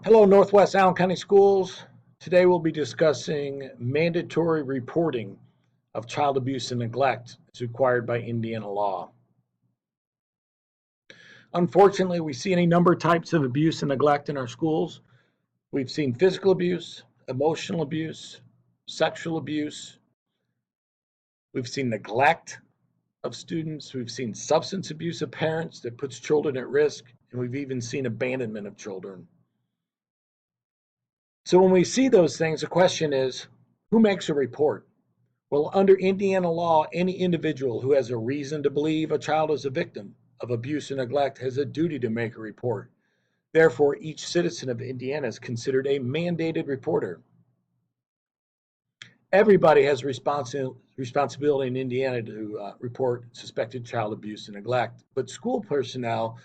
Hello, Northwest Allen County Schools. Today we'll be discussing mandatory reporting of child abuse and neglect as required by Indiana law. Unfortunately, we see any number of types of abuse and neglect in our schools. We've seen physical abuse, emotional abuse, sexual abuse. We've seen neglect of students. We've seen substance abuse of parents that puts children at risk, and we've even seen abandonment of children. So when we see those things, the question is, who makes a report? Well, under Indiana law, any individual who has a reason to believe a child is a victim of abuse and neglect has a duty to make a report. Therefore, each citizen of Indiana is considered a mandated reporter. Everybody has responsibility in Indiana to report suspected child abuse and neglect, but school personnel,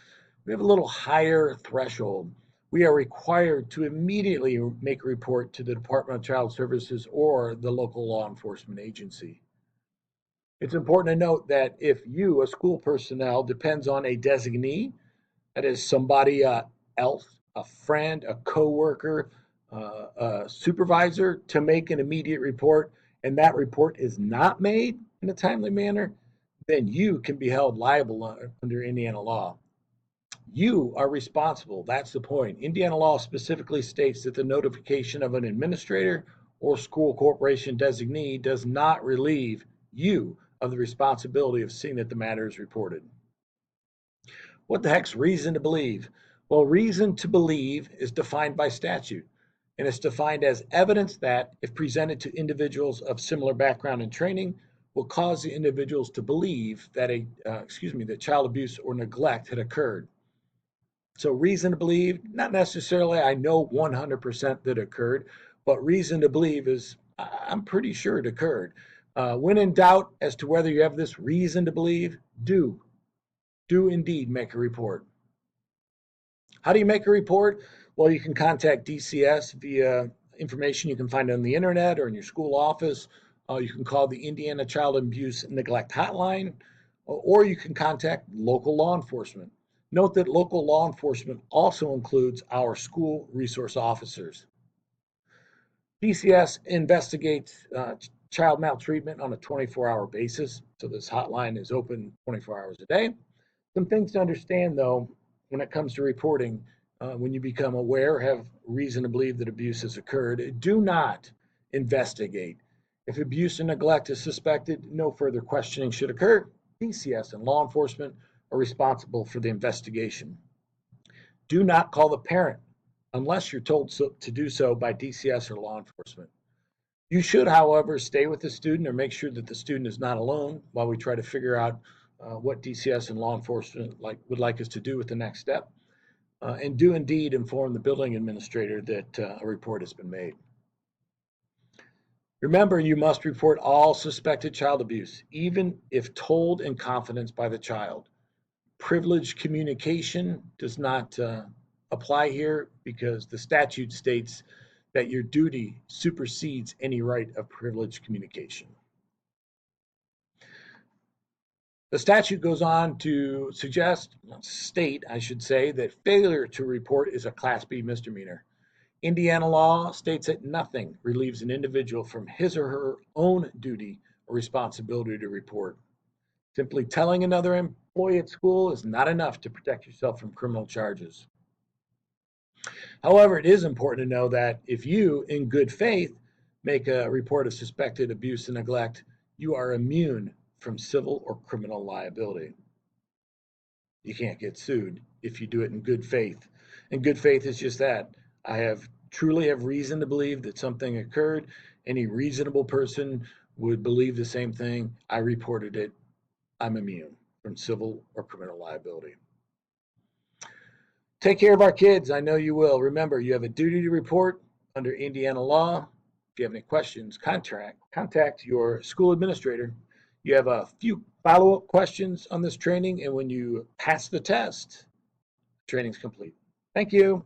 we have a little higher threshold. We are required to immediately make a report to the Department of Child Services or the local law enforcement agency. It's important to note that if you, a school personnel, depends on a designee, that is somebody else, a friend, a coworker, a supervisor, to make an immediate report, and that report is not made in a timely manner, then you can be held liable under Indiana law. You are responsible. That's the point. Indiana law specifically states that the notification of an administrator or school corporation designee does not relieve you of the responsibility of seeing that the matter is reported. What the heck's reason to believe? Well, reason to believe is defined by statute, and it's defined as evidence that, if presented to individuals of similar background and training, will cause the individuals to believe that that child abuse or neglect had occurred. So reason to believe, not necessarily I know 100% that occurred, but reason to believe is I'm pretty sure it occurred. When in doubt as to whether you have this reason to believe, do indeed make a report. How do you make a report? Well, you can contact DCS via information you can find on the internet or in your school office. You can call the Indiana Child Abuse and Neglect Hotline, or you can contact local law enforcement. Note that local law enforcement also includes our school resource officers. DCS investigates child maltreatment on a 24-hour basis, so this hotline is open 24 hours a day. Some things to understand, though, when it comes to reporting, when you become aware, have reason to believe that abuse has occurred, do not investigate. If abuse and neglect is suspected, no further questioning should occur. DCS and law enforcement are responsible for the investigation. Do not call the parent unless you're told to do so by DCS or law enforcement. You should, however, stay with the student or make sure that the student is not alone while we try to figure out what DCS and law enforcement would like us to do with the next step. And do indeed inform the building administrator that a report has been made. Remember, you must report all suspected child abuse, even if told in confidence by the child. Privileged communication does not apply here because the statute states that your duty supersedes any right of privileged communication. The statute goes on to state, I should say, that failure to report is a Class B misdemeanor. Indiana law states that nothing relieves an individual from his or her own duty or responsibility to report. Simply telling another employee at school is not enough to protect yourself from criminal charges. However, it is important to know that if you, in good faith, make a report of suspected abuse and neglect, you are immune from civil or criminal liability. You can't get sued if you do it in good faith. And good faith is just that. I truly have reason to believe that something occurred. Any reasonable person would believe the same thing. I reported it. I'm immune from civil or criminal liability. Take care of our kids. I know you will. Remember, you have a duty to report under Indiana law. If you have any questions, contact your school administrator. You have a few follow-up questions on this training, and when you pass the test, training's complete. Thank you.